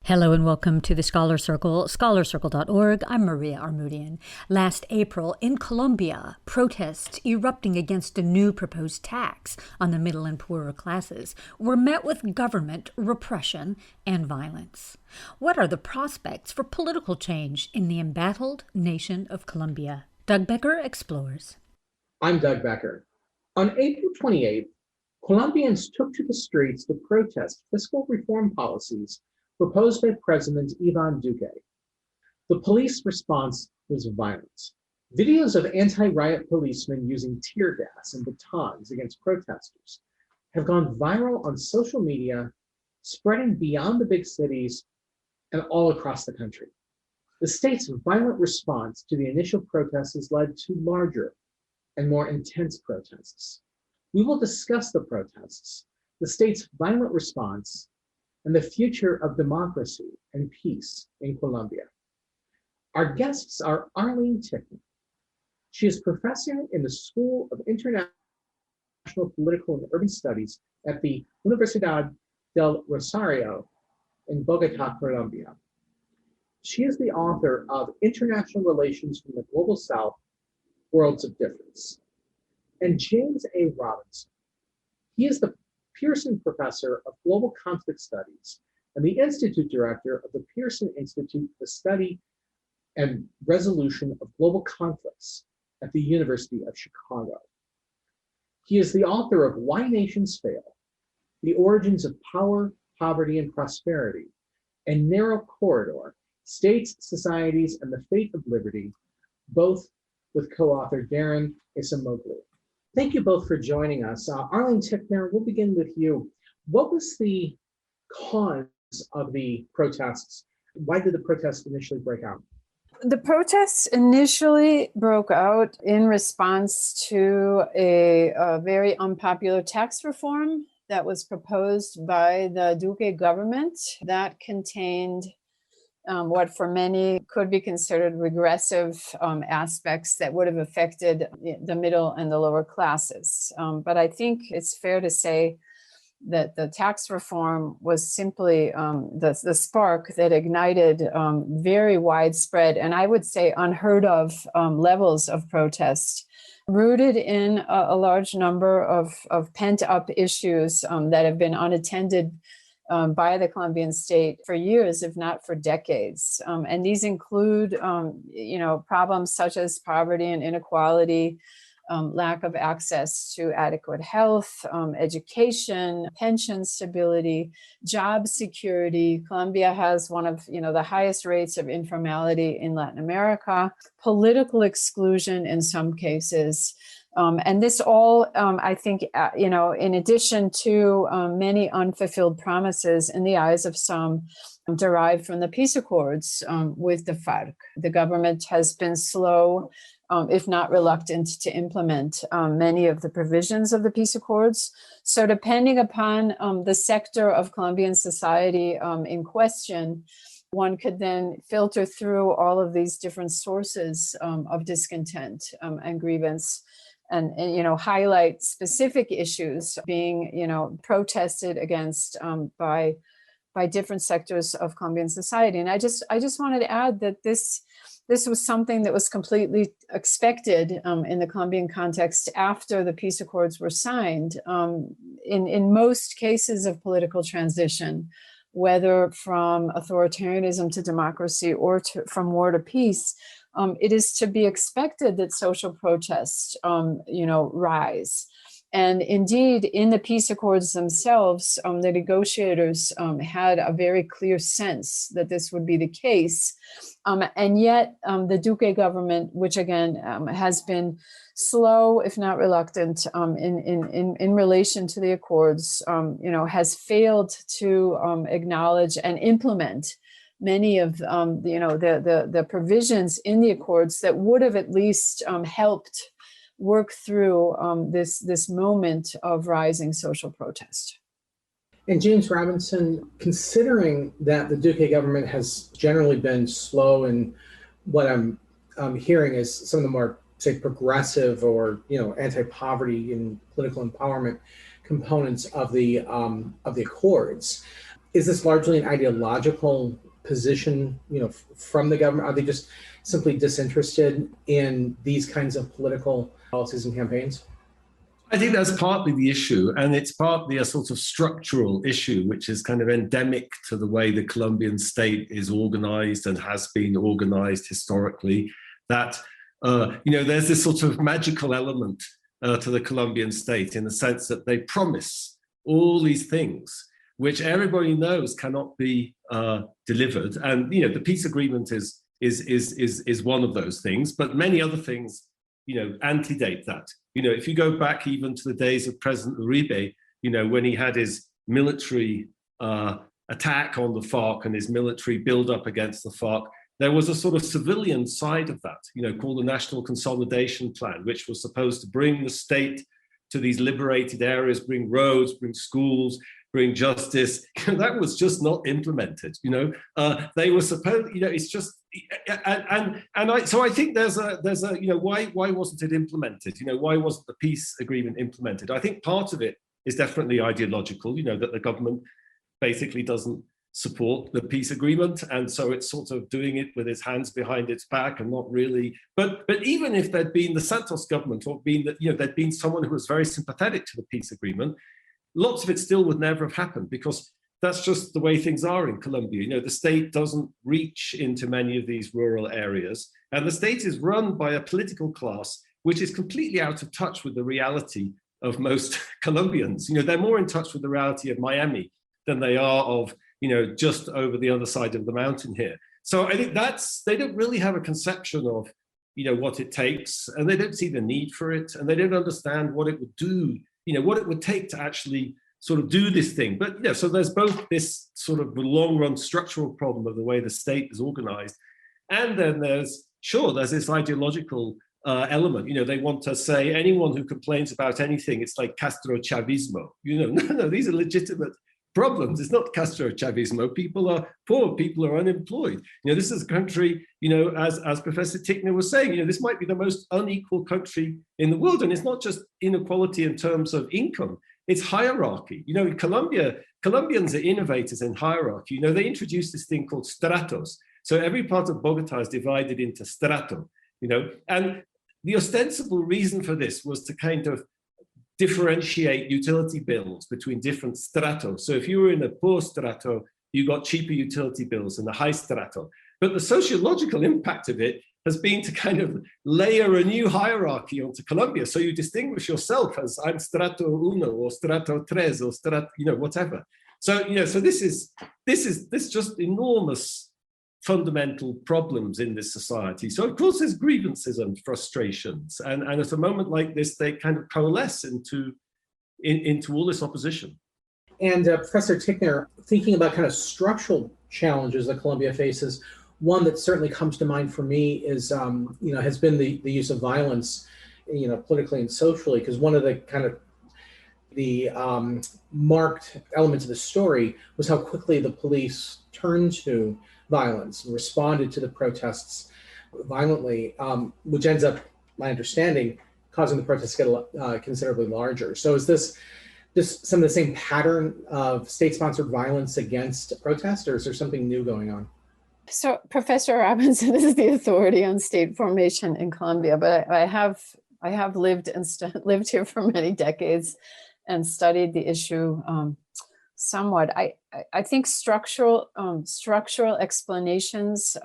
Hello and welcome to the Scholar Circle, scholarcircle.org. I'm Maria Armoudian. Last April in Colombia, protests erupting against a new proposed tax on the middle and poorer classes were met with government repression and violence. What are the prospects for political change in the embattled nation of Colombia? Doug Becker explores. I'm Doug Becker. On April 28th, Colombians took to the streets to protest fiscal reform policies proposed by President Ivan Duque. The police response was violent. Videos of anti-riot policemen using tear gas and batons against protesters have gone viral on social media, spreading beyond the big cities and all across the country. The state's violent response to the initial protests has led to larger and more intense protests. We will discuss the protests, the state's violent response, and the future of democracy and peace in Colombia. Our guests are Arlene Tickner. She is professor in the School of International Political and Urban Studies at the Universidad del Rosario in Bogotá, Colombia. She is the author of International Relations from the Global South, Worlds of Difference. And James A. Robinson. He is the Pearson Professor of Global Conflict Studies and the Institute Director of the Pearson Institute for the Study and Resolution of Global Conflicts at the University of Chicago. He is the author of Why Nations Fail, The Origins of Power, Poverty, and Prosperity, and Narrow Corridor, States, Societies, and the Fate of Liberty, both with co-author Darren Acemoglu. Thank you both for joining us. Arlene Tickner, we'll begin with you. What was the cause of the protests? Why did the protests initially break out? The protests initially broke out in response to a very unpopular tax reform that was proposed by the Duque government that contained what for many could be considered regressive aspects that would have affected the middle and the lower classes. But I think it's fair to say that the tax reform was simply the spark that ignited very widespread, and I would say unheard of levels of protest, rooted in a large number of pent-up issues that have been unattended by the Colombian state for years, if not for decades. And these include, problems such as poverty and inequality, lack of access to adequate health, education, pension stability, job security. Colombia has one of, the highest rates of informality in Latin America, political exclusion in some cases. And this all, I think, in addition to many unfulfilled promises in the eyes of some, derived from the peace accords with the FARC. The government has been slow, if not reluctant, to implement many of the provisions of the peace accords. So depending upon the sector of Colombian society in question, one could then filter through all of these different sources of discontent and grievance. And highlight specific issues being, protested against by different sectors of Colombian society. And I just wanted to add that this was something that was completely expected in the Colombian context after the peace accords were signed. In most cases of political transition, whether from authoritarianism to democracy or from war to peace, it is to be expected that social protests, rise. And indeed, in the peace accords themselves, the negotiators had a very clear sense that this would be the case. And yet, the Duque government, which again has been slow, if not reluctant, in relation to the accords, has failed to acknowledge and implement many of the provisions in the accords that would have at least helped work through this moment of rising social protest. And James Robinson, considering that the Duque government has generally been slow in what I'm hearing is some of the more, say, progressive or anti-poverty and political empowerment components of the accords, is this largely an ideological position, from the government? Are they just simply disinterested in these kinds of political policies and campaigns? I think that's partly the issue, and it's partly a sort of structural issue, which is kind of endemic to the way the Colombian state is organized and has been organized historically, that, there's this sort of magical element to the Colombian state in the sense that they promise all these things, which everybody knows cannot be delivered. And, the peace agreement is one of those things, but many other things, antedate that. If you go back even to the days of President Uribe, when he had his military attack on the FARC and his military build-up against the FARC, there was a sort of civilian side of that, called the National Consolidation Plan, which was supposed to bring the state to these liberated areas, bring roads, bring schools, bring justice. That was just not implemented. They were supposed. It's just, so I think there's a why wasn't it implemented? Why wasn't the peace agreement implemented? I think part of it is definitely ideological. That the government basically doesn't support the peace agreement, and so it's sort of doing it with its hands behind its back and not really. But even if there'd been the Santos government, or been that there'd been someone who was very sympathetic to the peace agreement, lots of it still would never have happened, because that's just the way things are in Colombia. The state doesn't reach into many of these rural areas, and the state is run by a political class which is completely out of touch with the reality of most Colombians. They're more in touch with the reality of Miami than they are of, just over the other side of the mountain here. So I think they don't really have a conception of, what it takes, and they don't see the need for it, and they don't understand what it would do, what it would take to actually sort of do this thing. But so there's both this sort of long run structural problem of the way the state is organized, and then there's this ideological element. They want to say anyone who complains about anything, it's like Castro Chavismo. No, these are legitimate problems. It's not Castro Chavismo. People are poor, people are unemployed. This is a country, as Professor Tickner was saying, this might be the most unequal country in the world. And it's not just inequality in terms of income, it's hierarchy. In Colombia, Colombians are innovators in hierarchy. They introduced this thing called stratos. So every part of Bogotá is divided into strato, and the ostensible reason for this was to kind of differentiate utility bills between different stratos. So if you were in a poor strato, you got cheaper utility bills than the high strato. But the sociological impact of it has been to kind of layer a new hierarchy onto Colombia. So you distinguish yourself as I'm strato uno or strato tres or strato, whatever. So, so this just enormous fundamental problems in this society. So of course there's grievances and frustrations, and at a moment like this they kind of coalesce into all this opposition. And Professor Tickner, thinking about kind of structural challenges that Colombia faces, one that certainly comes to mind for me is has been the use of violence, politically and socially, because one of the kind of the marked elements of the story was how quickly the police turned to violence and responded to the protests violently, which ends up, my understanding, causing the protests to get considerably larger. So is this some of the same pattern of state-sponsored violence against protests, or is there something new going on? So Professor Robinson is the authority on state formation in Colombia, but I have lived lived here for many decades and studied the issue somewhat. I think structural explanations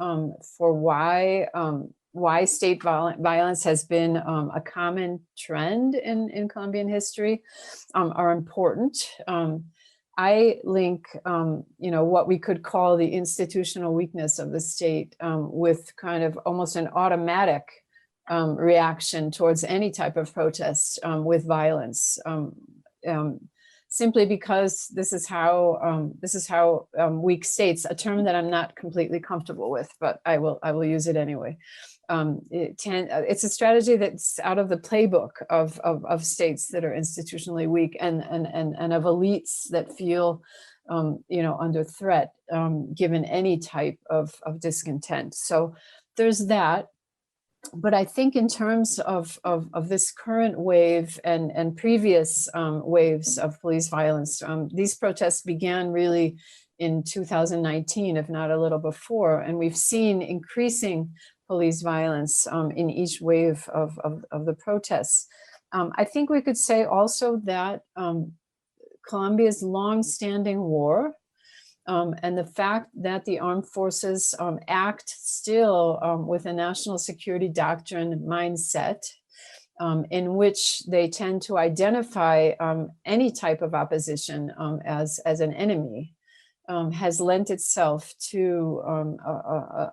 for why state violence has been a common trend in Colombian history are important. I link, what we could call the institutional weakness of the state with kind of almost an automatic reaction towards any type of protest with violence. Simply because this is how weak states, a term that I'm not completely comfortable with, but I will use it anyway. It's a strategy that's out of the playbook of states that are institutionally weak and of elites that feel under threat given any type of discontent. So there's that. But I think in terms of this current wave and previous waves of police violence, these protests began really in 2019, if not a little before. And we've seen increasing police violence in each wave of the protests. I think we could say also that Colombia's long-standing war and the fact that the armed forces act still with a national security doctrine mindset, in which they tend to identify any type of opposition as an enemy, has lent itself to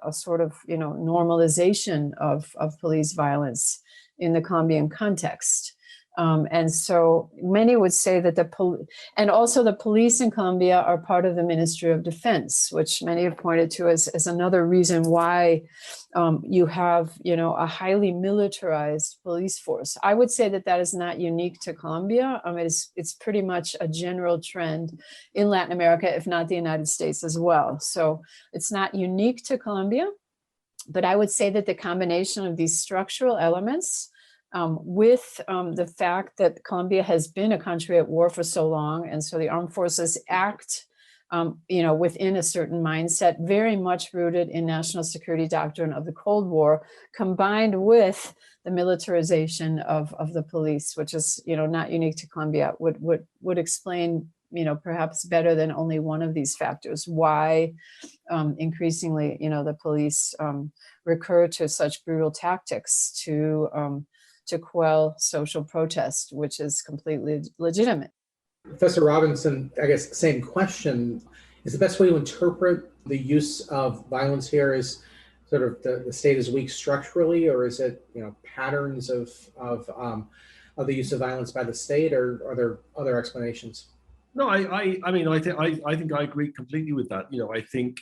a sort of normalization of police violence in the Colombian context. And so many would say that and also the police in Colombia are part of the Ministry of Defense, which many have pointed to as another reason why you have, a highly militarized police force. I would say that that is not unique to Colombia. It's pretty much a general trend in Latin America, if not the United States as well. So it's not unique to Colombia, but I would say that the combination of these structural elements with the fact that Colombia has been a country at war for so long, and so the armed forces act, within a certain mindset, very much rooted in national security doctrine of the Cold War, combined with the militarization of the police, which is, not unique to Colombia, would explain, perhaps better than only one of these factors, why increasingly, the police recur to such brutal tactics to quell social protest, which is completely legitimate. Professor Robinson, I guess same question. Is the best way to interpret the use of violence here is sort of the state is weak structurally, or is it patterns of the use of violence by the state, or are there other explanations? No, I think I agree completely with that. I think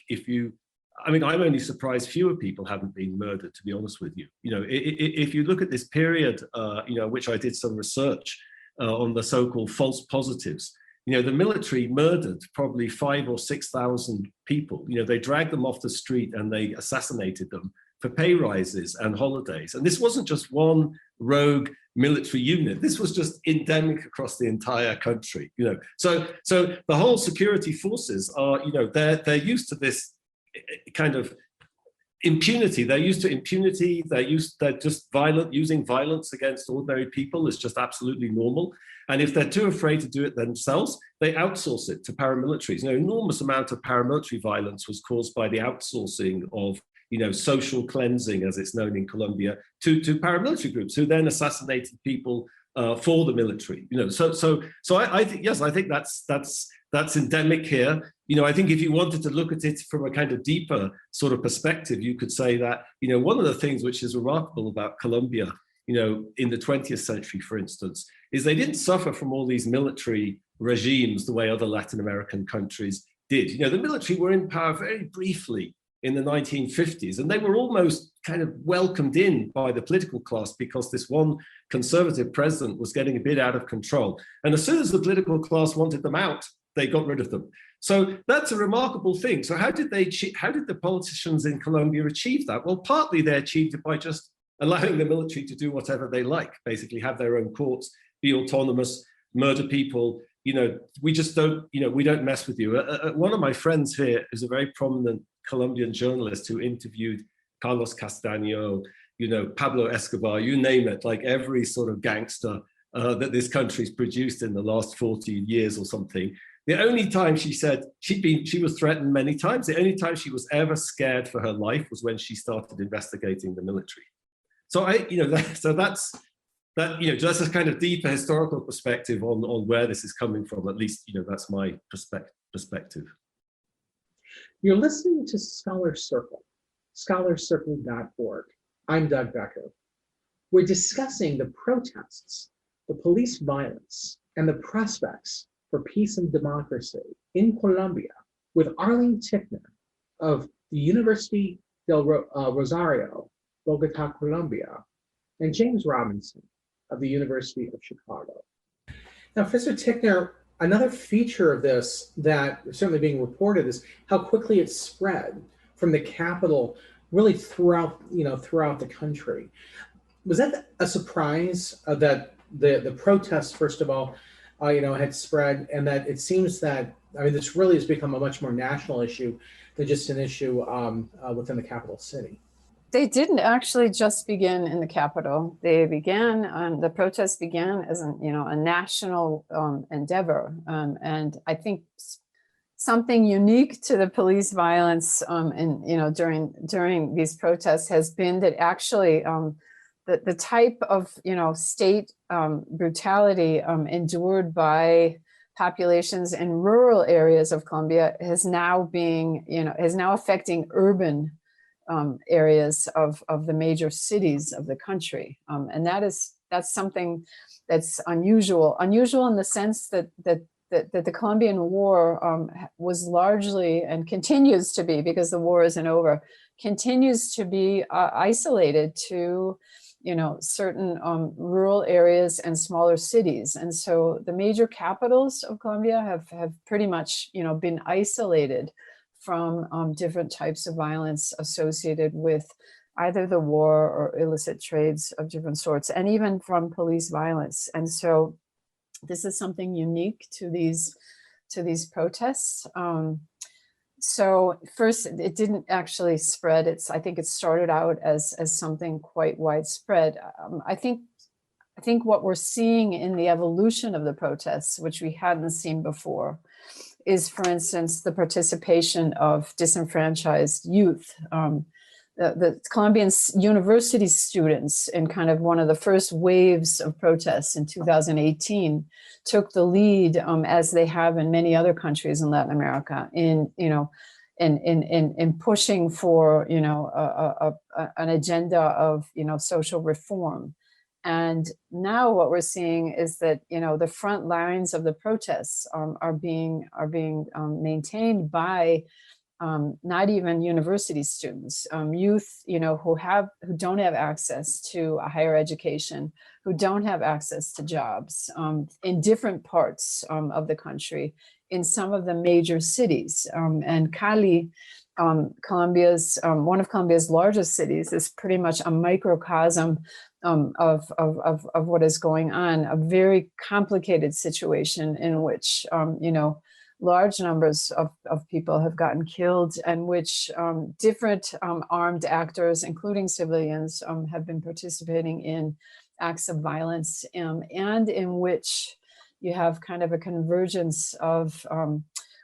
I'm only surprised fewer people haven't been murdered, to be honest with you. If you look at this period, which I did some research on the so-called false positives, the military murdered probably 5,000 or 6,000 people. They dragged them off the street and they assassinated them for pay rises and holidays. And this wasn't just one rogue military unit. This was just endemic across the entire country. So the whole security forces are, they're used to this kind of impunity. They're used to impunity. They're just using violence against ordinary people is just absolutely normal. And if they're too afraid to do it themselves, they outsource it to paramilitaries. An enormous amount of paramilitary violence was caused by the outsourcing of, social cleansing, as it's known in Colombia, to paramilitary groups who then assassinated people for the military. So I think, yes, I think that's endemic here. I think if you wanted to look at it from a kind of deeper sort of perspective, you could say that, one of the things which is remarkable about Colombia, in the 20th century, for instance, is they didn't suffer from all these military regimes the way other Latin American countries did. The military were in power very briefly in the 1950s, and they were almost kind of welcomed in by the political class because this one conservative president was getting a bit out of control. And as soon as the political class wanted them out, they got rid of them. So that's a remarkable thing. So how did the politicians in Colombia achieve that? Well, partly they achieved it by just allowing the military to do whatever they like, basically have their own courts, be autonomous, murder people. We just don't, we don't mess with you. One of my friends here is a very prominent Colombian journalist who interviewed Carlos Castaño, Pablo Escobar, you name it, like every sort of gangster that this country's produced in the last 40 years or something. The only time she said she was threatened many times, the only time she was ever scared for her life was when she started investigating the military. So that's just a kind of deeper historical perspective on where this is coming from. At least, that's my perspective. You're listening to Scholar Circle, scholarscircle.org. I'm Doug Becker. We're discussing the protests, the police violence, and the prospects for peace and democracy in Colombia with Arlene Tickner of the Universidad del Rosario, Bogotá, Colombia, and James Robinson of the University of Chicago. Now, Professor Tickner, another feature of this that is certainly being reported is how quickly it spread from the capital really throughout the country. Was that a surprise that the protests, first of all, had spread, and that it seems that I mean, this really has become a much more national issue than just an issue within the capital city. They didn't actually just begin in the capital. They began, the protests began as a national endeavor. And I think something unique to the police violence during these protests has been that actually the type of state brutality endured by populations in rural areas of Colombia is now affecting urban areas of the major cities of the country, and that's something that's unusual in the sense that the Colombian War was largely, and continues to be, because the war isn't over, continues to be isolated to certain rural areas and smaller cities. And so the major capitals of Colombia have pretty much been isolated from different types of violence associated with either the war or illicit trades of different sorts, and even from police violence. And so this is something unique to these protests. So first, it didn't actually spread. I think it started out as something quite widespread. I think what we're seeing in the evolution of the protests, which we hadn't seen before, is, for instance, the participation of disenfranchised youth. The Colombian university students, in kind of one of the first waves of protests in 2018, took the lead, as they have in many other countries in Latin America, in pushing for an agenda of social reform. And now what we're seeing is that the front lines of the protests are being maintained by not even university students, youth, who don't have access to a higher education, who don't have access to jobs in different parts of the country, in some of the major cities. And Cali, Colombia's one of Colombia's largest cities, is pretty much a microcosm of what is going on, a very complicated situation in which large numbers of people have gotten killed, and which different armed actors, including civilians, have been participating in acts of violence, and in which you have kind of a convergence of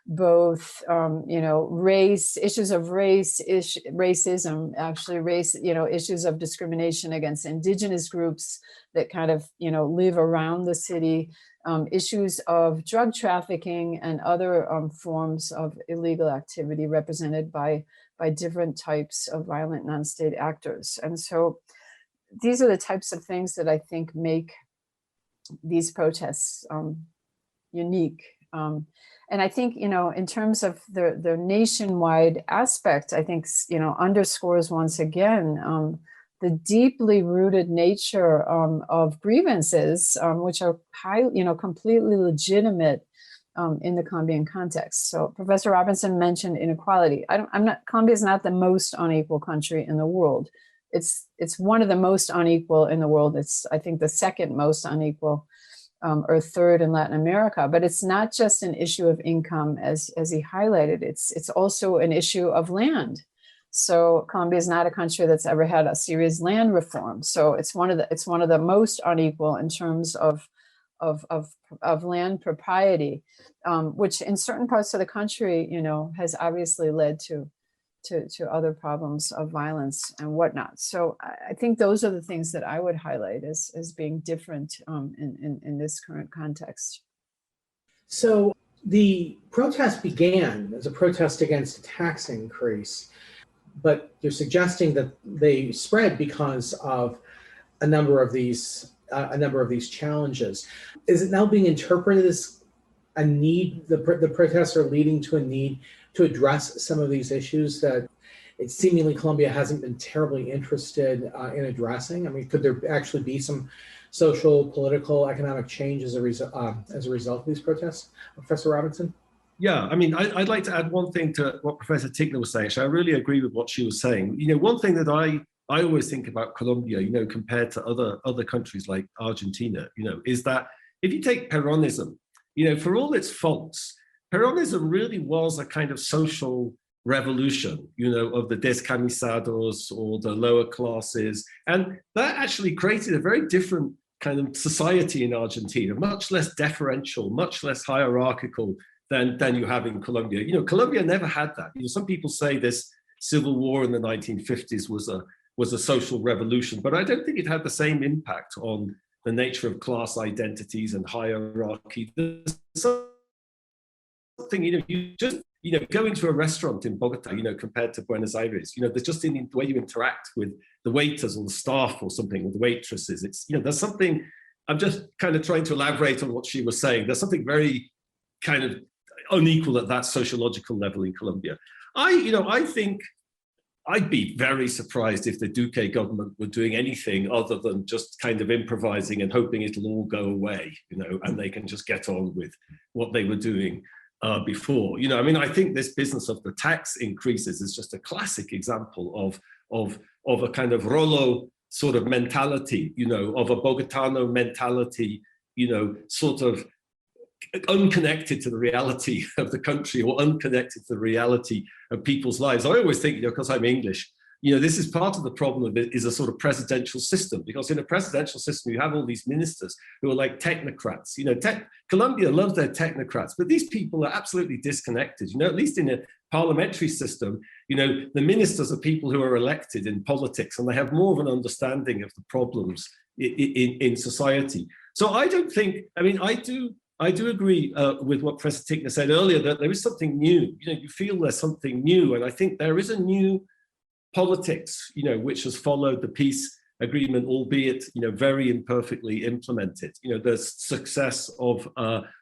both, race, issues of racism, actually race, issues of discrimination against indigenous groups that kind of, live around the city, issues of drug trafficking and other forms of illegal activity represented by different types of violent non-state actors. And so these are the types of things that I think make these protests unique. And I think, in terms of the nationwide aspect, I think, underscores once again the deeply rooted nature of grievances, which are completely legitimate in the Colombian context. So Professor Robinson mentioned inequality. Colombia is not the most unequal country in the world. It's one of the most unequal in the world. It's, I think, the second most unequal, or third in Latin America. But it's not just an issue of income, as he highlighted. It's also an issue of land. So Colombia is not a country that's ever had a serious land reform. So it's one of the most unequal in terms of land propriety, which in certain parts of the country, has obviously led to other problems of violence and whatnot. So I think those are the things that I would highlight as being different in this current context. So the protest began as a protest against a tax increase, but you're suggesting that they spread because of a number of these challenges. Is it now being interpreted as a need? The protests are leading to a need to address some of these issues that it seemingly Colombia hasn't been terribly interested in addressing. I mean, could there actually be some social, political, economic change as a result of these protests, Professor Robinson? Yeah, I mean, I'd like to add one thing to what Professor Tickner was saying. Actually, I really agree with what she was saying. One thing that I always think about Colombia, compared to other countries like Argentina, is that if you take Peronism, for all its faults, Peronism really was a kind of social revolution, of the descamisados or the lower classes. And that actually created a very different kind of society in Argentina, much less deferential, much less hierarchical than you have in Colombia. Colombia never had that. Some people say this civil war in the 1950s was a social revolution, but I don't think it had the same impact on the nature of class identities and hierarchy. There's something, you just, going to a restaurant in Bogotá, compared to Buenos Aires, there's just in the way you interact with the waiters or the staff or something, or the waitresses, it's, there's something, I'm just kind of trying to elaborate on what she was saying. There's something very kind of unequal at that sociological level in Colombia. I think I'd be very surprised if the Duque government were doing anything other than just kind of improvising and hoping it'll all go away, and they can just get on with what they were doing before. I think this business of the tax increases is just a classic example of a kind of Rolo sort of mentality, of a Bogotano mentality, sort of unconnected to the reality of the country or unconnected to the reality of people's lives. I always think, because I'm English, this is part of the problem of it, is a sort of presidential system, because in a presidential system, you have all these ministers who are like technocrats. Colombia loves their technocrats, but these people are absolutely disconnected. At least in a parliamentary system, the ministers are people who are elected in politics, and they have more of an understanding of the problems in society. So I don't think, I do agree with what Professor Tickner said earlier, that there is something new. You feel there's something new, and I think there is a new politics, which has followed the peace agreement, albeit, very imperfectly implemented. The success of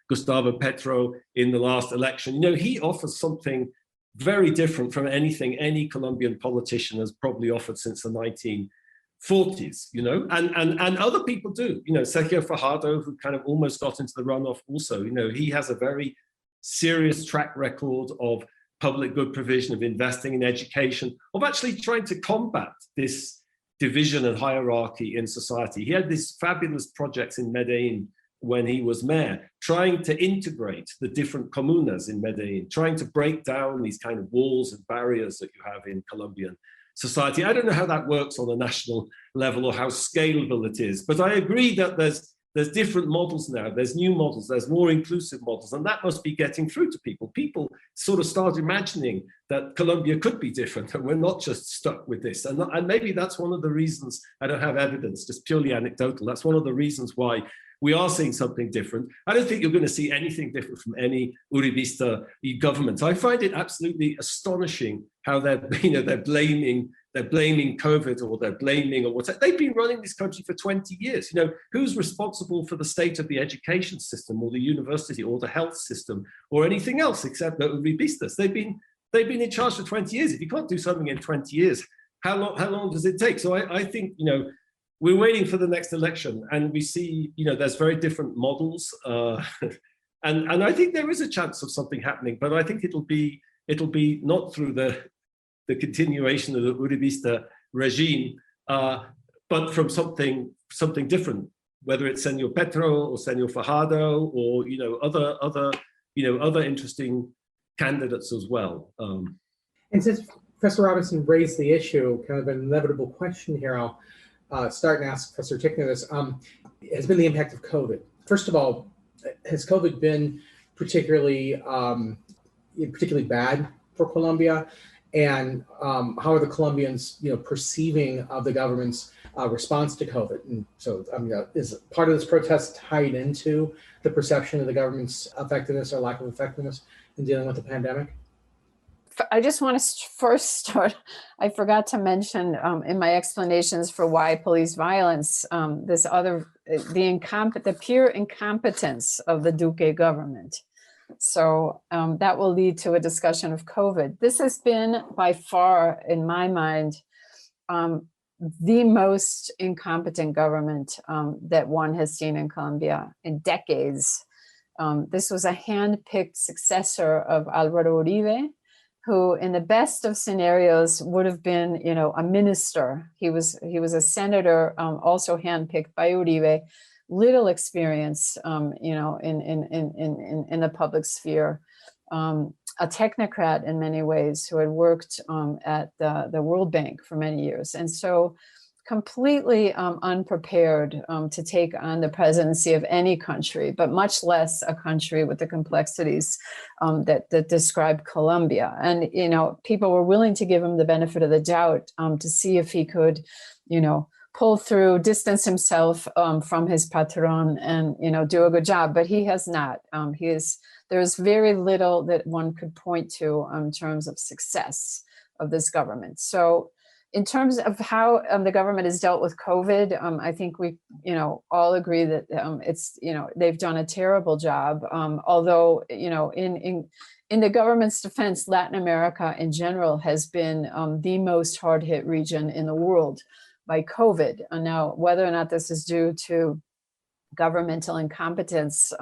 Gustavo Petro in the last election, he offers something very different from anything any Colombian politician has probably offered since the 1940s, and other people do. Sergio Fajardo, who kind of almost got into the runoff also, he has a very serious track record of public good provision, of investing in education, of actually trying to combat this division and hierarchy in society. He had these fabulous projects in Medellin when he was mayor, trying to integrate the different comunas in Medellin, trying to break down these kind of walls and barriers that you have in Colombian society. I don't know how that works on a national level or how scalable it is, but I agree that there's different models now, there's new models, there's more inclusive models, and that must be getting through to people. People sort of start imagining that Colombia could be different, and we're not just stuck with this. And maybe that's one of the reasons, I don't have evidence, just purely anecdotal, that's one of the reasons why we are seeing something different. I don't think you're going to see anything different from any Uribista government. I find it absolutely astonishing how they're blaming COVID, or they're blaming, or whatever. They've been running this country for 20 years. Who's responsible for the state of the education system, or the university, or the health system, or anything else except the Uribistas? They've been in charge for 20 years. If you can't do something in 20 years, how long does it take? So I think, we're waiting for the next election, and we see, there's very different models, and I think there is a chance of something happening, but I think it'll be not through the continuation of the Uribista regime, but from something different, whether it's Senor Petro or Senor Fajardo, or other interesting candidates as well. And since Professor Robinson raised the issue, kind of an inevitable question here, I'll start and ask Professor Tickner this, has been the impact of COVID. First of all, has COVID been particularly bad for Colombia? And how are the Colombians, perceiving of the government's response to COVID? And so, is part of this protest tied into the perception of the government's effectiveness or lack of effectiveness in dealing with the pandemic? I just want to first start, I forgot to mention in my explanations for why police violence, the pure incompetence of the Duque government. So that will lead to a discussion of COVID. This has been by far, in my mind, the most incompetent government that one has seen in Colombia in decades. This was a hand-picked successor of Álvaro Uribe, who in the best of scenarios would have been, a minister. He was a senator, also handpicked by Uribe, little experience, in the public sphere. a technocrat in many ways who had worked at the World Bank for many years. And so completely unprepared to take on the presidency of any country, but much less a country with the complexities that describe Colombia. And, people were willing to give him the benefit of the doubt to see if he could, pull through, distance himself from his patron and, do a good job. But he has not. There's very little that one could point to in terms of success of this government. So in terms of how the government has dealt with COVID, I think we, all agree that it's, they've done a terrible job. Although, in the government's defense, Latin America in general has been the most hard-hit region in the world by COVID. And now, whether or not this is due to governmental incompetence,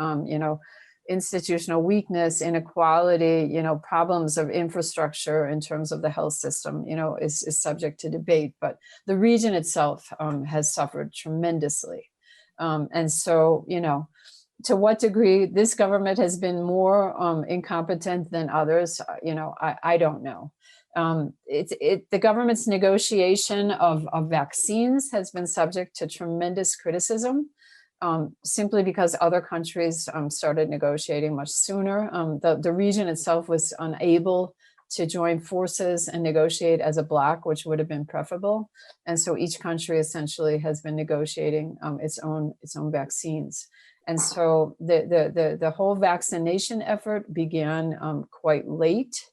institutional weakness, inequality, problems of infrastructure in terms of the health system, is subject to debate. But the region itself has suffered tremendously. And so, to what degree this government has been more incompetent than others, I don't know. The government's negotiation of vaccines has been subject to tremendous criticism. Simply because other countries started negotiating much sooner. The region itself was unable to join forces and negotiate as a bloc, which would have been preferable. And so each country essentially has been negotiating its own vaccines. And so the whole vaccination effort began quite late.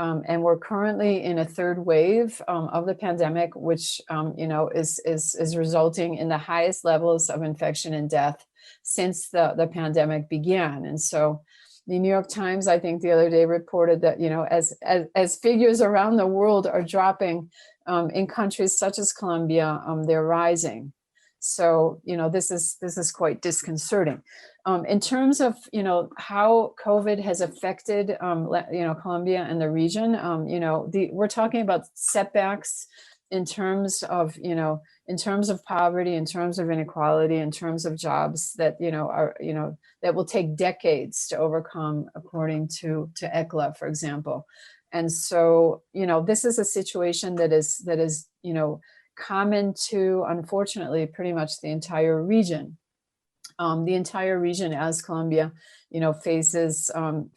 And we're currently in a third wave of the pandemic, which is resulting in the highest levels of infection and death since the pandemic began. And so the New York Times, I think the other day, reported that as figures around the world are dropping in countries such as Colombia, they're rising. So this is quite disconcerting. In terms of how COVID has affected Colombia and the region, we're talking about setbacks in terms of poverty, in terms of inequality, in terms of jobs that that will take decades to overcome, according to ECLA, for example. And so this is a situation that is common to, unfortunately, pretty much the entire region. The entire region, as Colombia, faces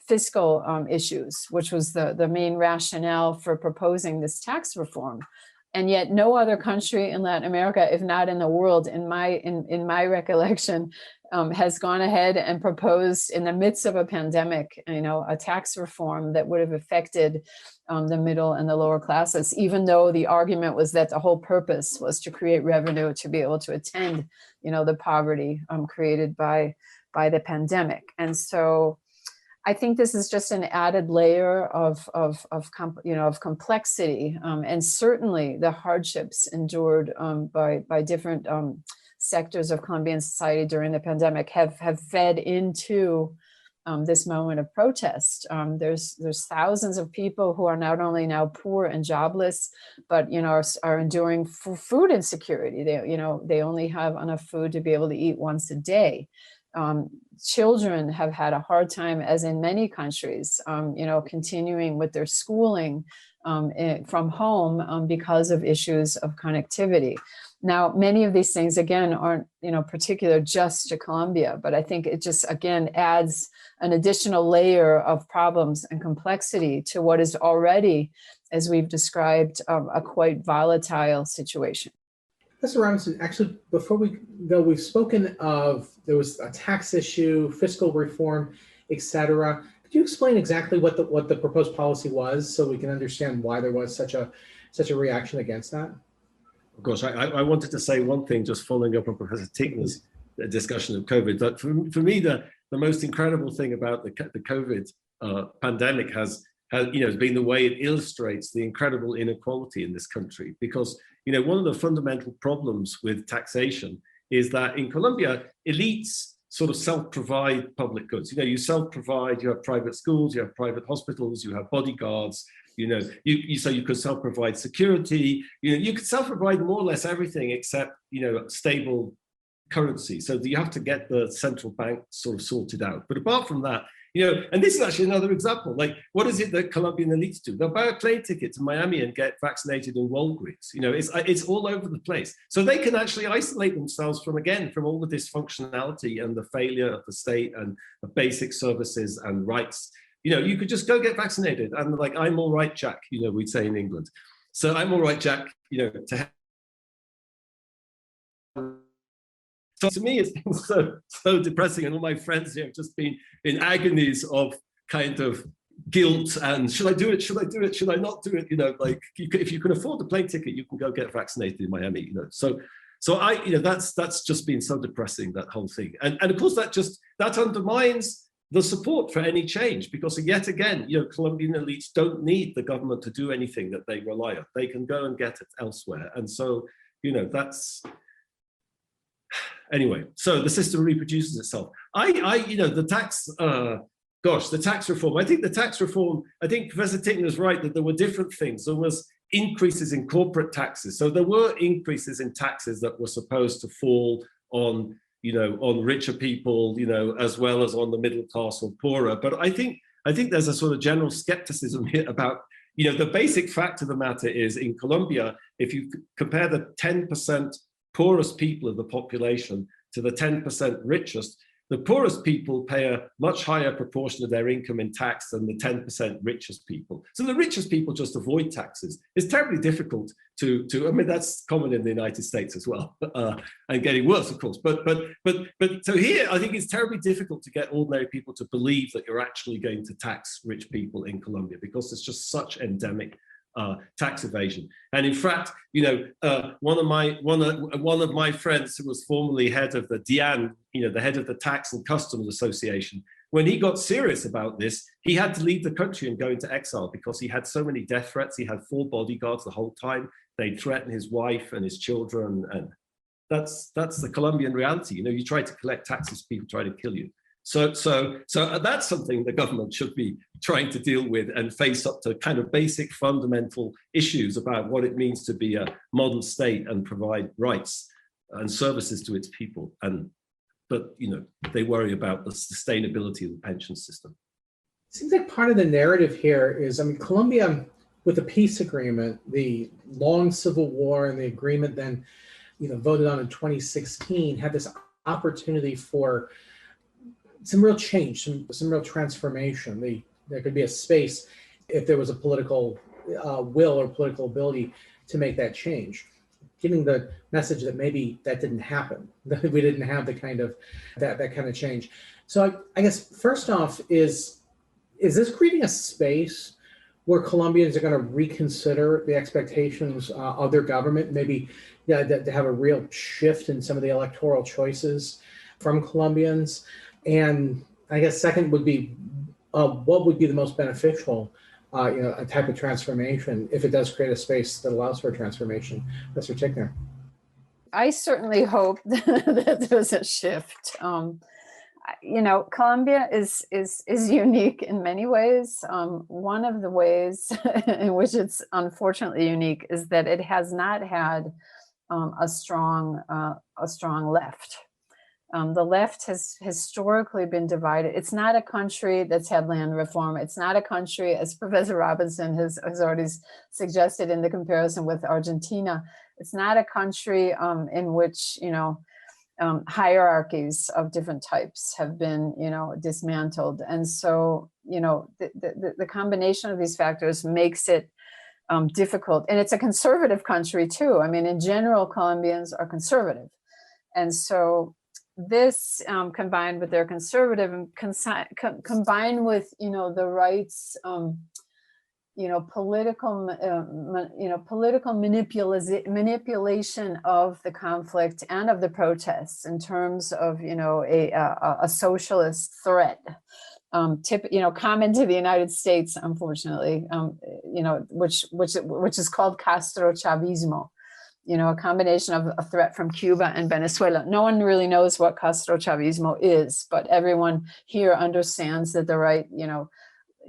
fiscal issues, which was the main rationale for proposing this tax reform. And yet no other country in Latin America, if not in the world, in my recollection, has gone ahead and proposed, in the midst of a pandemic, a tax reform that would have affected the middle and the lower classes, even though the argument was that the whole purpose was to create revenue to be able to attend, the poverty created by the pandemic. And so I think this is just an added layer of complexity, and certainly the hardships endured by different sectors of Colombian society during the pandemic have fed into this moment of protest. There's thousands of people who are not only now poor and jobless, but are enduring food insecurity. They only have enough food to be able to eat once a day. Children have had a hard time, as in many countries, continuing with their schooling from home because of issues of connectivity. Now, many of these things, again, aren't, particular just to Colombia, but I think it just, again, adds an additional layer of problems and complexity to what is already, as we've described, a quite volatile situation. Professor Robinson, actually, before we go, we've spoken of, there was a tax issue, fiscal reform, et cetera. Could you explain exactly what the proposed policy was, so we can understand why there was such a reaction against that? Of course, I wanted to say one thing, just following up on Professor Tickner's discussion of COVID. But for me, the most incredible thing about the COVID pandemic has been the way it illustrates the incredible inequality in this country. Because one of the fundamental problems with taxation is that in Colombia, elites sort of self-provide public goods. You self-provide. You have private schools, you have private hospitals, you have bodyguards. So you could self-provide security. You could self-provide more or less everything except stable currency. So you have to get the central bank sort of sorted out. But apart from that, And this is actually another example. Like, what is it that Colombian elites do? They'll buy a plane ticket to Miami and get vaccinated in Walgreens. It's all over the place. So they can actually isolate themselves from all the dysfunctionality and the failure of the state and the basic services and rights. You could just go get vaccinated and like, I'm all right, Jack, we'd say in England. So I'm all right, Jack, So to me, it's been so depressing, and all my friends here have just been in agonies of kind of guilt and should I do it? Should I do it? Should I not do it? If you can afford the plane ticket, you can go get vaccinated in Miami. So that's just been so depressing, that whole thing, and of course that undermines the support for any change, because yet again, Colombian elites don't need the government to do anything that they rely on. They can go and get it elsewhere, and so that's. Anyway, so the system reproduces itself. The tax reform. I think Professor Tickner is right that there were different things. There was increases in corporate taxes. So there were increases in taxes that were supposed to fall on richer people, as well as on the middle class or poorer. But I think there's a sort of general skepticism here about, the basic fact of the matter is, in Colombia, if you compare the 10% poorest people of the population to the 10% richest, the poorest people pay a much higher proportion of their income in tax than the 10% richest people. So the richest people just avoid taxes. It's terribly difficult to that's common in the United States as well, and getting worse, of course. But so here, I think it's terribly difficult to get ordinary people to believe that you're actually going to tax rich people in Colombia, because it's just such endemic tax evasion. And in fact, one of my friends who was formerly head of the DIAN, the head of the Tax and Customs Association, when he got serious about this, he had to leave the country and go into exile because he had so many death threats. He had 4 bodyguards the whole time. They'd threaten his wife and his children, and that's the Colombian reality. You try to collect taxes, people try to kill you. So that's something the government should be trying to deal with and face up to kind of basic fundamental issues about what it means to be a modern state and provide rights and services to its people. But they worry about the sustainability of the pension system. It seems like part of the narrative here is, Colombia, with the peace agreement, the long civil war, and the agreement then, voted on in 2016, had this opportunity for some real change, some real transformation. There could be a space if there was a political will or political ability to make that change. Giving the message that maybe that didn't happen, that we didn't have the kind of that kind of change. So I guess first off, is this creating a space where Colombians are going to reconsider the expectations of their government, maybe to have a real shift in some of the electoral choices from Colombians? And I guess second would be, what would be the most beneficial, a type of transformation, if it does create a space that allows for a transformation? Mr. Tickner. I certainly hope that there's a shift. Colombia is unique in many ways. One of the ways in which it's unfortunately unique is that it has not had a strong left. The left has historically been divided. It's not a country that's had land reform. It's not a country, as Professor Robinson has already suggested in the comparison with Argentina, it's not a country in which, hierarchies of different types have been, dismantled. And so, the combination of these factors makes it difficult. And it's a conservative country too. In general, Colombians are conservative. And so this combined with their conservative and combined with, the rights, political manipulation of the conflict and of the protests in terms of, a socialist threat, common to the United States, unfortunately, which is called Castro Chavismo. A combination of a threat from Cuba and Venezuela. No one really knows what Castro Chavismo is, but everyone here understands that the right,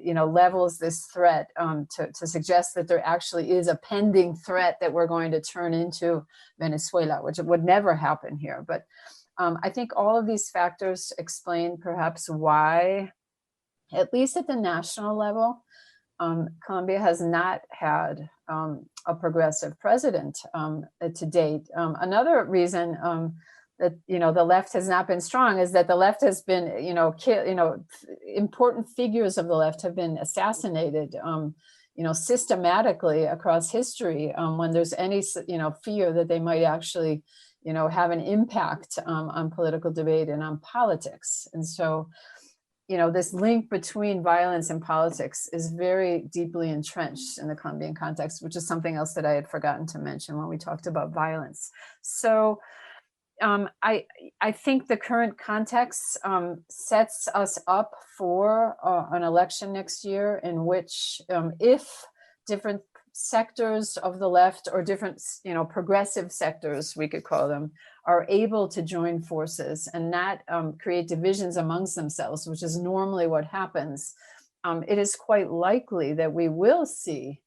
levels this threat to suggest that there actually is a pending threat that we're going to turn into Venezuela, which would never happen here. But I think all of these factors explain perhaps why at least at the national level, Colombia has not had a progressive president to date. Another reason that the left has not been strong is that the left has been, important figures of the left have been assassinated, systematically across history when there's any, fear that they might actually, have an impact on political debate and on politics. And so, this link between violence and politics is very deeply entrenched in the Colombian context, which is something else that I had forgotten to mention when we talked about violence. So I think the current context sets us up for an election next year in which if different sectors of the left or different, progressive sectors, we could call them, are able to join forces and not create divisions amongst themselves, which is normally what happens, it is quite likely that we will see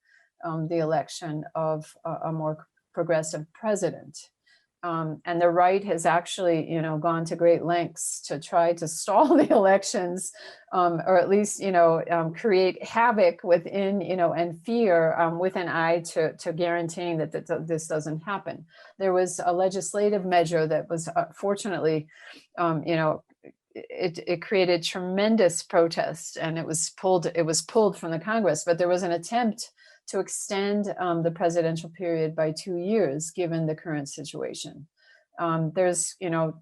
the election of a more progressive president. And the right has actually, gone to great lengths to try to stall the elections, or at least, create havoc within, and fear with an eye to guaranteeing that this doesn't happen. There was a legislative measure that was fortunately, it created tremendous protest, and it was pulled from the Congress, but there was an attempt to extend the presidential period by 2 years, given the current situation. There's,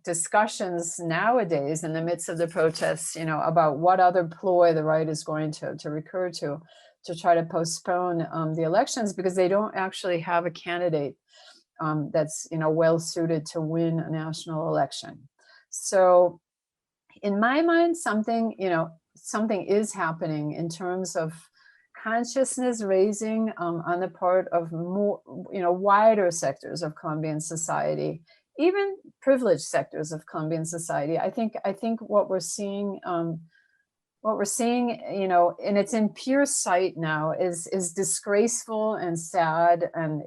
discussions nowadays in the midst of the protests, about what other ploy the right is going to recur to try to postpone the elections, because they don't actually have a candidate that's, well suited to win a national election. So in my mind, something is happening in terms of consciousness raising on the part of more, wider sectors of Colombian society, even privileged sectors of Colombian society. I think what we're seeing, and it's in pure sight now, is disgraceful and sad, and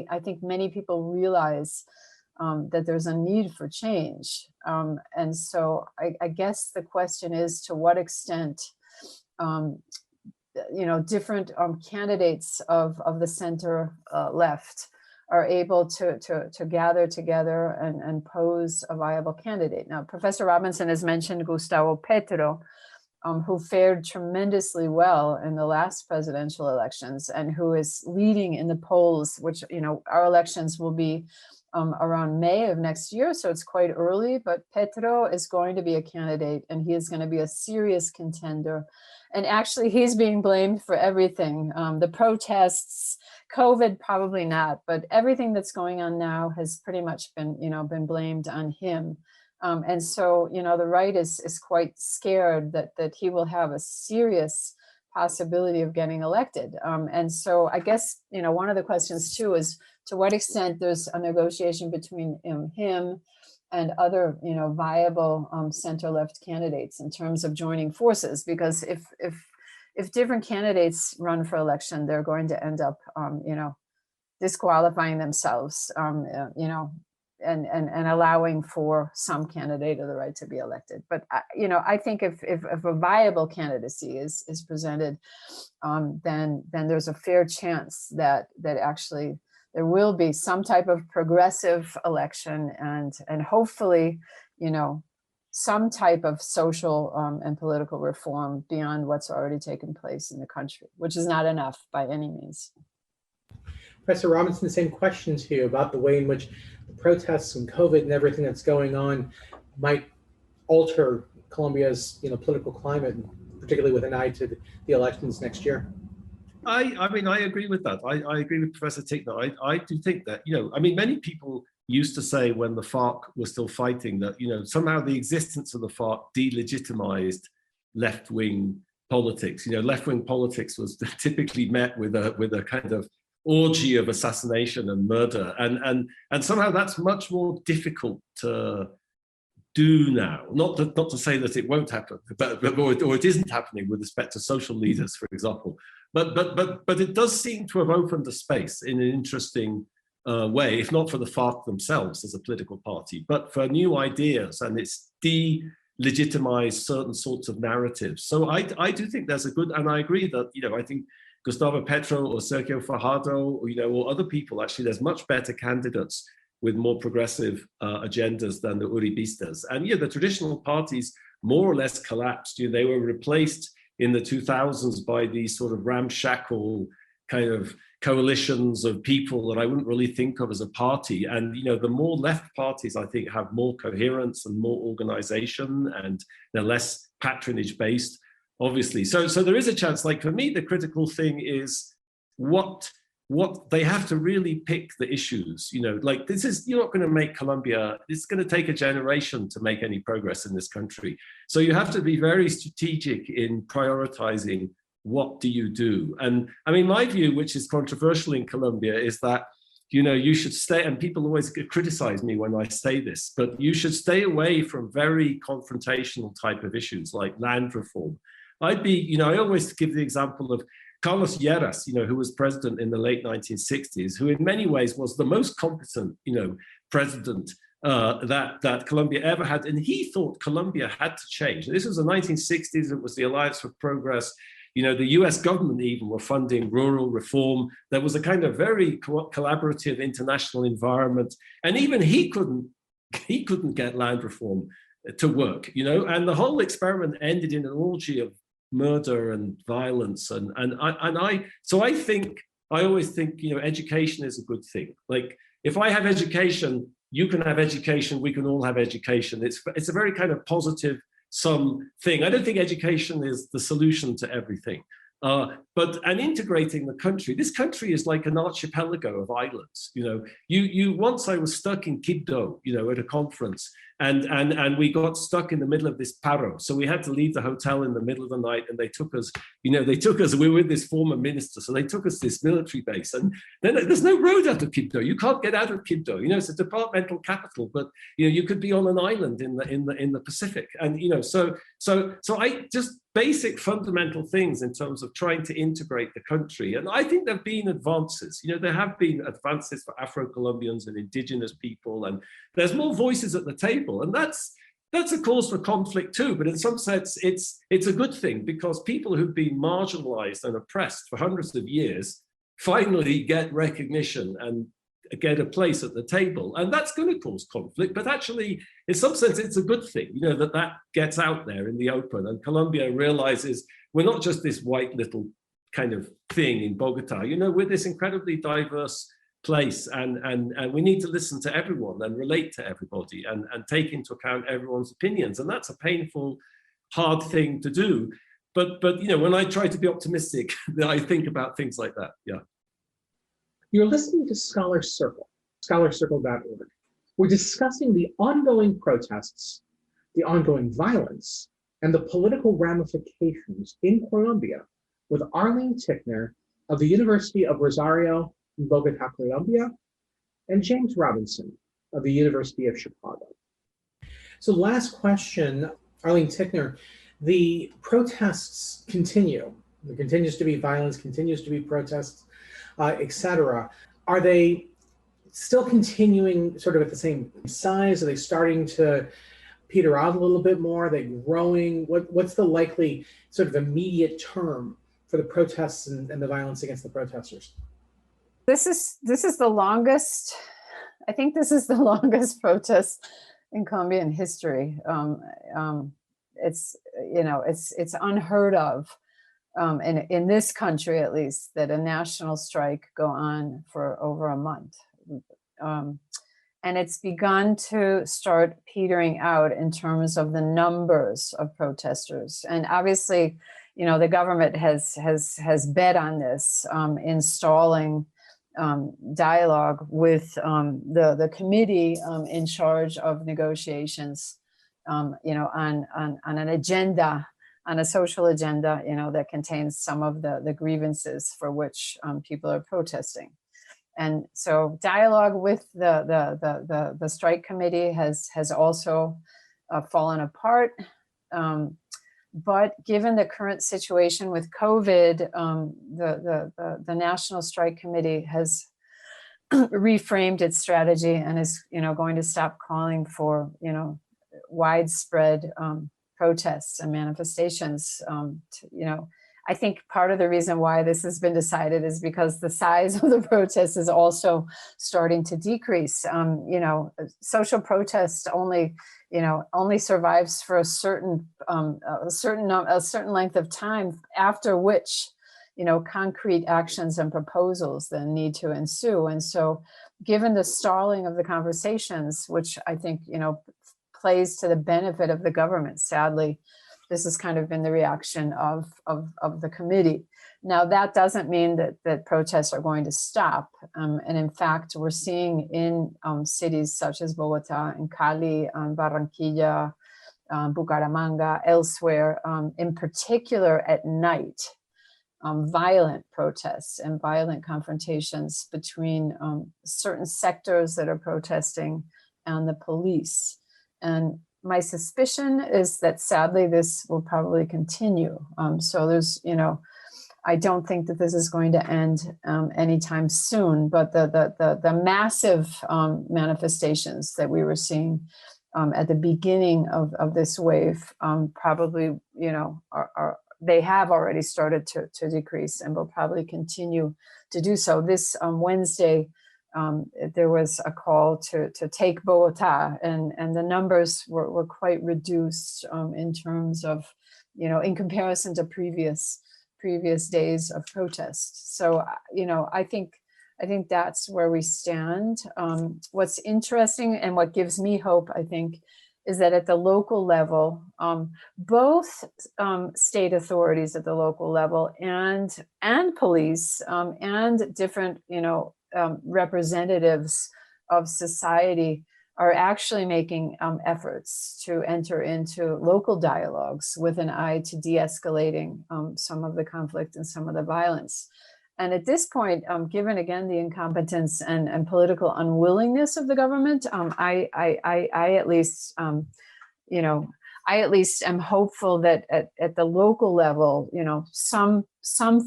I think many people realize that there's a need for change, and so I guess the question is, to what extent different candidates of the center left are able to gather together and pose a viable candidate. Now, Professor Robinson has mentioned Gustavo Petro, who fared tremendously well in the last presidential elections and who is leading in the polls, which, our elections will be around May of next year, so it's quite early, but Petro is going to be a candidate, and he is going to be a serious contender. And actually, he's being blamed for everything. The protests, COVID, probably not, but everything that's going on now has pretty much been blamed on him. And so, the right is quite scared that he will have a serious possibility of getting elected. And so I guess, one of the questions too is, to what extent there's a negotiation between him and other, viable center-left candidates in terms of joining forces, because if different candidates run for election, they're going to end up, disqualifying themselves, and allowing for some candidate of the right to be elected. But I think if a viable candidacy is presented, then there's a fair chance that actually there will be some type of progressive election, and hopefully, some type of social and political reform beyond what's already taken place in the country, which is not enough by any means. Professor Robinson, the same question to you about the way in which the protests and COVID and everything that's going on might alter Colombia's political climate, particularly with an eye to the elections next year. I mean, I agree with that. I agree with Professor Tickner. I do think that, many people used to say when the FARC were still fighting that, somehow the existence of the FARC delegitimized left-wing politics. Left-wing politics was typically met with a kind of orgy of assassination and murder. And somehow that's much more difficult to do now. Not to say that it won't happen, or it isn't happening with respect to social leaders, for example. But it does seem to have opened a space in an interesting way, if not for the FARC themselves as a political party, but for new ideas. And it's legitimize certain sorts of narratives. So I do think there's a good, and I agree that, I think Gustavo Petro or Sergio Fajardo, or other people, actually, there's much better candidates with more progressive agendas than the Uribistas. And the traditional parties more or less collapsed. They were replaced in the 2000s by these sort of ramshackle kind of coalitions of people that I wouldn't really think of as a party. And, the more left parties, I think, have more coherence and more organization, and they're less patronage based, obviously. So there is a chance. Like, for me, the critical thing is what they have to really pick the issues. Like, this is, you're not going to make Colombia, it's going to take a generation to make any progress in this country. So you have to be very strategic in prioritizing what do you do. And I mean, my view, which is controversial in Colombia, is that you should stay, and people always criticize me when I say this, but you should stay away from very confrontational type of issues like land reform. I'd be, I always give the example of Carlos Lleras, who was president in the late 1960s, who in many ways was the most competent, president that Colombia ever had. And he thought Colombia had to change. This was the 1960s. It was the Alliance for Progress. The US government even were funding rural reform. There was a kind of very collaborative international environment. And even he couldn't get land reform to work, and the whole experiment ended in an orgy of murder and violence. And I always think, education is a good thing. Like, if I have education, you can have education, we can all have education. It's a very kind of positive sum thing. I don't think education is the solution to everything. And integrating the country, this country is like an archipelago of islands. Once I was stuck in Quibdó, at a conference, and we got stuck in the middle of this paro. So we had to leave the hotel in the middle of the night, and they took us, we were with this former minister, so they took us to this military base, and then there's no road out of Quibdó. You can't get out of Quibdó. It's a departmental capital, but you could be on an island in the Pacific, and so I just basic fundamental things in terms of trying to integrate the country. And I think there have been advances. There have been advances for Afro-Colombians and indigenous people, and there's more voices at the table. And that's a cause for conflict too. But in some sense, it's a good thing, because people who've been marginalized and oppressed for hundreds of years finally get recognition and get a place at the table. And that's going to cause conflict, but actually, in some sense, it's a good thing, that gets out there in the open. And Colombia realizes we're not just this white little kind of thing in Bogotá. We're this incredibly diverse place, and we need to listen to everyone and relate to everybody and take into account everyone's opinions. And that's a painful, hard thing to do. But when I try to be optimistic, I think about things like that. Yeah. You're listening to Scholar Circle, scholarcircle.org. We're discussing the ongoing protests, the ongoing violence, and the political ramifications in Colombia with Arlene Tickner of the University of Rosario in Bogotá, Colombia, and James Robinson of the University of Chicago. So last question, Arlene Tickner, the protests continue. There continues to be violence, continues to be protests, etc. Are they still continuing sort of at the same size? Are they starting to peter out a little bit more? Are they growing? What's the likely sort of immediate term for the protests and the violence against the protesters? This is the longest, I think this is the longest protest in Colombian history. It's unheard of. In this country, at least, that a national strike go on for over a month. And it's begun to start petering out in terms of the numbers of protesters. And obviously, the government has bet on this, installing dialogue with the committee in charge of negotiations, on an agenda, on a social agenda, that contains some of the grievances for which people are protesting. And so dialogue with the strike committee has also fallen apart. But given the current situation with COVID, the National Strike Committee has reframed its strategy and is going to stop calling for widespread protests and manifestations. I think part of the reason why this has been decided is because the size of the protest is also starting to decrease. Social protest only survives for a certain length of time, after which, concrete actions and proposals then need to ensue. And so, given the stalling of the conversations, which I think, plays to the benefit of the government, sadly, this has kind of been the reaction of the committee. Now, that doesn't mean that protests are going to stop. And in fact, we're seeing in cities such as Bogotá and Cali, Barranquilla, Bucaramanga, elsewhere, in particular at night, violent protests and violent confrontations between certain sectors that are protesting and the police. And my suspicion is that sadly this will probably continue. So there's, I don't think that this is going to end anytime soon. But the massive manifestations that we were seeing at the beginning of this wave probably, they have already started to decrease and will probably continue to do so. This Wednesday, there was a call to take Bogotá, and the numbers were quite reduced in terms of, in comparison to previous days of protest. So, I think that's where we stand. What's interesting and what gives me hope, I think, is that at the local level, both state authorities at the local level and police and different, representatives of society are actually making efforts to enter into local dialogues with an eye to de-escalating some of the conflict and some of the violence. And at this point, given again the incompetence and political unwillingness of the government, I at least am hopeful that at the local level, some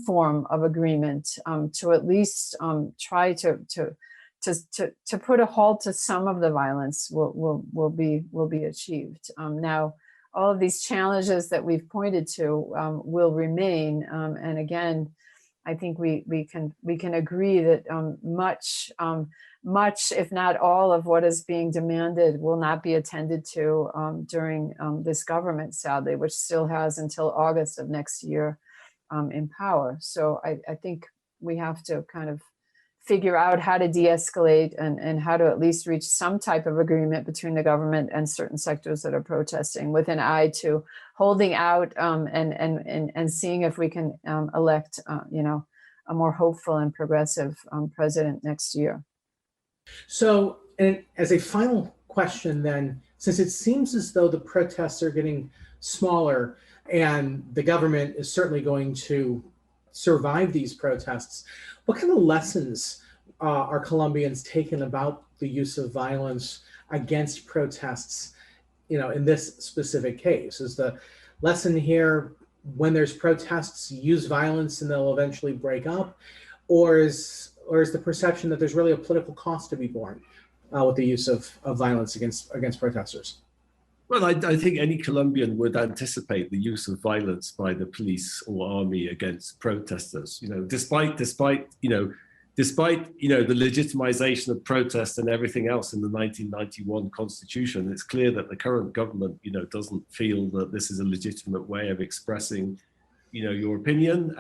form of agreement to at least try to put a halt to some of the violence will be achieved. Now, all of these challenges that we've pointed to will remain, and again, I think we can agree that much, if not all, of what is being demanded will not be attended to during this government, sadly, which still has until August of next year in power. So I think we have to kind of figure out how to de-escalate and how to at least reach some type of agreement between the government and certain sectors that are protesting, with an eye to holding out and seeing if we can elect a more hopeful and progressive president next year. So, and as a final question then, since it seems as though the protests are getting smaller and the government is certainly going to survive these protests, what kind of lessons are Colombians taking about the use of violence against protests, in this specific case? Is the lesson here, when there's protests, use violence and they'll eventually break up? Or is the perception that there's really a political cost to be borne with the use of violence against protesters? Well, I think any Colombian would anticipate the use of violence by the police or army against protesters. Despite the legitimization of protest and everything else in the 1991 Constitution, it's clear that the current government, doesn't feel that this is a legitimate way of expressing, your opinion,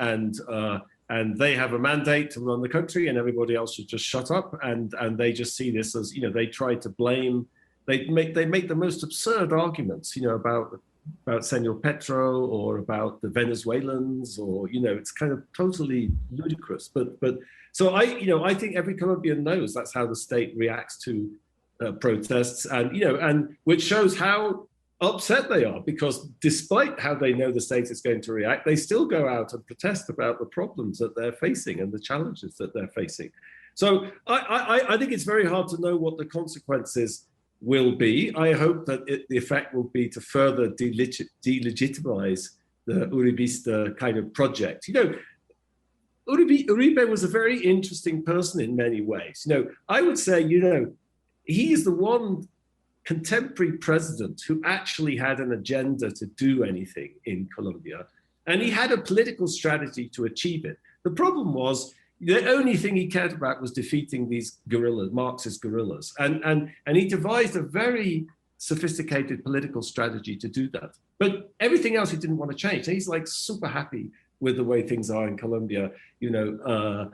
and they have a mandate to run the country, and everybody else should just shut up. And they just see this as, they try to blame. They make the most absurd arguments, about Senor Petro or about the Venezuelans, or it's kind of totally ludicrous. But so I think every Colombian knows that's how the state reacts to protests, and which shows how upset they are, because despite how they know the state is going to react, they still go out and protest about the problems that they're facing and the challenges that they're facing. So I think it's very hard to know what the consequences will be. I hope that the effect will be to further delegitimize the Uribista kind of project. Uribe was a very interesting person in many ways. I would say, he is the one contemporary president who actually had an agenda to do anything in Colombia, and he had a political strategy to achieve it. The problem was the only thing he cared about was defeating these guerrillas, Marxist guerrillas, and he devised a very sophisticated political strategy to do that. But everything else he didn't want to change. He's like super happy with the way things are in Colombia, so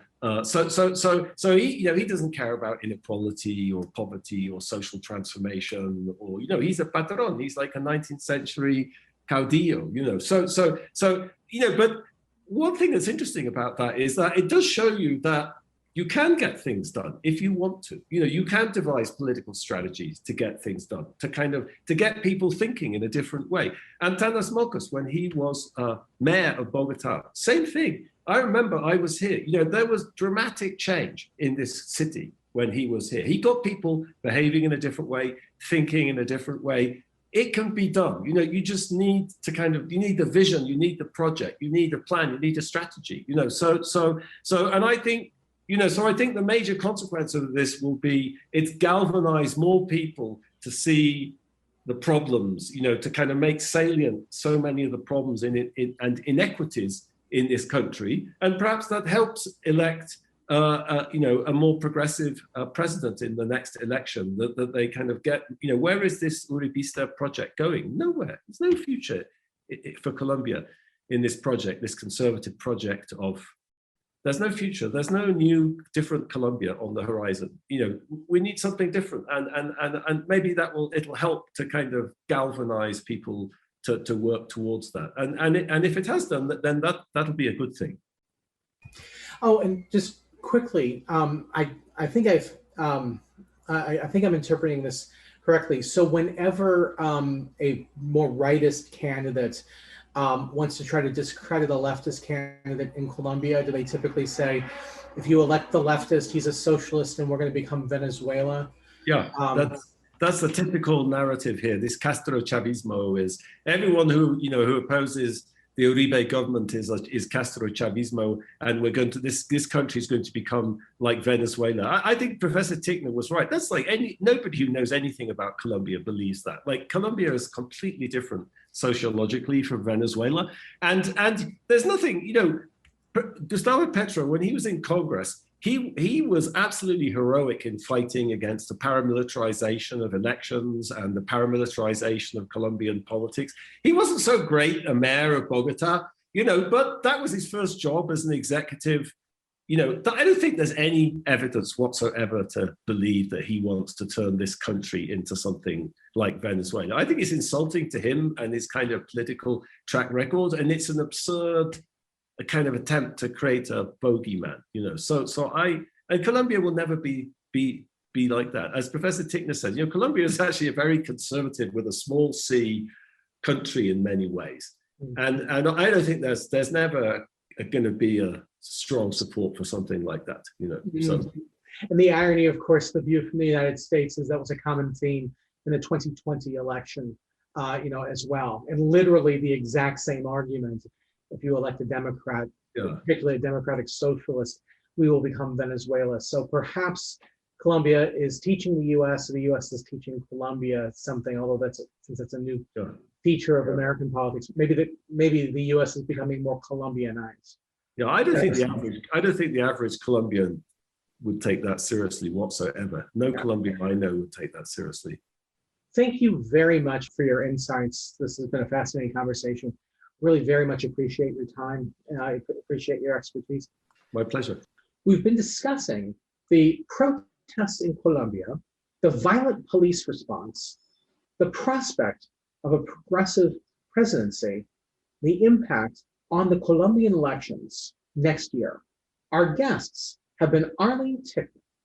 he doesn't care about inequality or poverty or social transformation, or he's a patron. He's like a 19th century caudillo, But one thing that's interesting about that is that it does show you that you can get things done if you want to. You can devise political strategies to get things done, to get people thinking in a different way. Antanas Mockus, when he was mayor of Bogotá, same thing. I remember I was here. There was dramatic change in this city when he was here. He got people behaving in a different way, thinking in a different way. It can be done. You just need to you need the vision, you need the project, you need a plan, you need a strategy. And I think, so I think the major consequence of this will be it's galvanized more people to see the problems, to make salient so many of the problems and inequities in this country, and perhaps that helps elect a more progressive president in the next election, that they get, where is this Uribista project going? Nowhere. There's no future for Colombia in this project, this conservative project of, there's no future. There's no new, different Colombia on the horizon. We need something different, and maybe it'll help to galvanize people to work towards that. And if it has done that, then that'll be a good thing. Oh, and just quickly, I think I'm interpreting this correctly. So whenever a more rightist candidate wants to try to discredit a leftist candidate in Colombia, do they typically say, if you elect the leftist, he's a socialist and we're going to become Venezuela? Yeah, that's the typical narrative here. This Castro Chavismo is everyone who opposes the Uribe government is Castro Chavismo, and we're going to this country is going to become like Venezuela. I think Professor Tickner was right. That's like nobody who knows anything about Colombia believes that. Like, Colombia is completely different sociologically from Venezuela, and there's nothing. Gustavo Petro, when he was in Congress, he was absolutely heroic in fighting against the paramilitarization of elections and the paramilitarization of Colombian politics. He wasn't so great a mayor of Bogotá, but that was his first job as an executive. I don't think there's any evidence whatsoever to believe that he wants to turn this country into something like Venezuela. I think it's insulting to him and his political track record, and it's an absurd attempt to create a bogeyman, and Colombia will never be like that. As Professor Tickner said, Colombia is actually a very conservative with a small c country in many ways. And I don't think there's never going to be a strong support for something like that, So. And the irony, of course, the view from the United States is that was a common theme in the 2020 election, as well. And literally the exact same argument. If you elect a Democrat, particularly a democratic socialist, we will become Venezuela. So perhaps Colombia is teaching the U.S., or the U.S. is teaching Colombia something, although since it's a new feature of American politics, maybe the U.S. is becoming more Colombianized. Yeah, I don't think the average Colombian would take that seriously whatsoever. No Colombian I know would take that seriously. Thank you very much for your insights. This has been a fascinating conversation. Really very much appreciate your time, and I appreciate your expertise. My pleasure. We've been discussing the protests in Colombia, the violent police response, the prospect of a progressive presidency, the impact on the Colombian elections next year. Our guests have been Arlene B.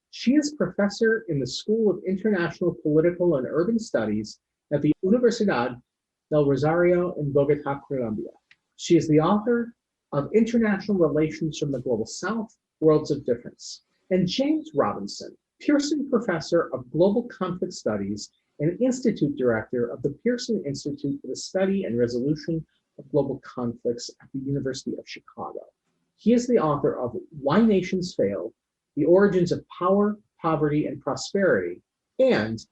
She is professor in the School of International Political and Urban Studies at the Universidad del Rosario in Bogotá, Colombia. She is the author of International Relations from the Global South, Worlds of Difference. And James Robinson, Pearson Professor of Global Conflict Studies and Institute Director of the Pearson Institute for the Study and Resolution of Global Conflicts at the University of Chicago. He is the author of Why Nations Fail, The Origins of Power, Poverty, and Prosperity, and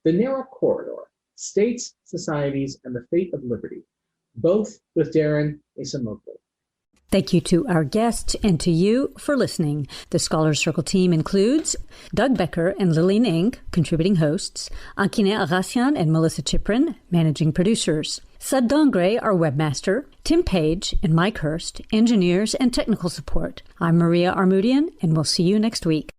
The Narrow Corridor, States, Societies, and the Fate of Liberty, both with Darren Acemoglu. Thank you to our guests and to you for listening. The Scholar Circle team includes Doug Becker and Lillian Ng, contributing hosts, Ankine Agasian and Melissa Chiprin, managing producers, Sud Dongre, our webmaster, Tim Page and Mike Hurst, engineers and technical support. I'm Maria Armudian, and we'll see you next week.